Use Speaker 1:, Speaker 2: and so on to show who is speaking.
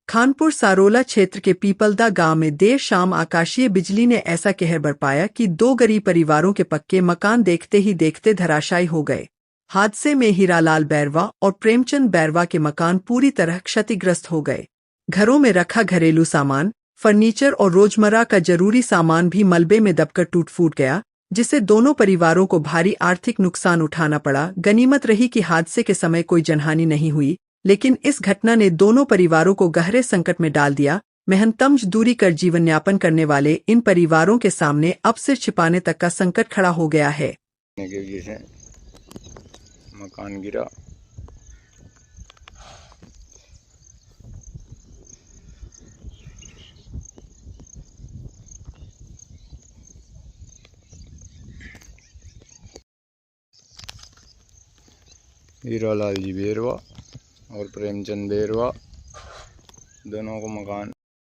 Speaker 1: खानपुर सारोला क्षेत्र के पीपलदा गांव में देर शाम आकाशीय बिजली ने ऐसा कहर बरपाया कि दो गरीब परिवारों के पक्के मकान देखते ही देखते धराशायी हो गए। हादसे में हीरालाल बैरवा और प्रेमचंद बैरवा के मकान पूरी तरह क्षतिग्रस्त हो गए। घरों में रखा घरेलू सामान, फर्नीचर और रोजमर्रा का जरूरी सामान भी मलबे में दबकर टूट फूट गया, जिससे दोनों परिवारों को भारी आर्थिक नुकसान उठाना पड़ा। गनीमत रही कि हादसे के समय कोई जनहानि नहीं हुई, लेकिन इस घटना ने दोनों परिवारों को गहरे संकट में डाल दिया। मेहनतम मजदूरी कर जीवन यापन करने वाले इन परिवारों के सामने अब सिर छिपाने तक का संकट खड़ा हो गया है।
Speaker 2: मकान गिरा। हीरालाल जी बैरवा और प्रेमचंद बैरवा दोनों को मकान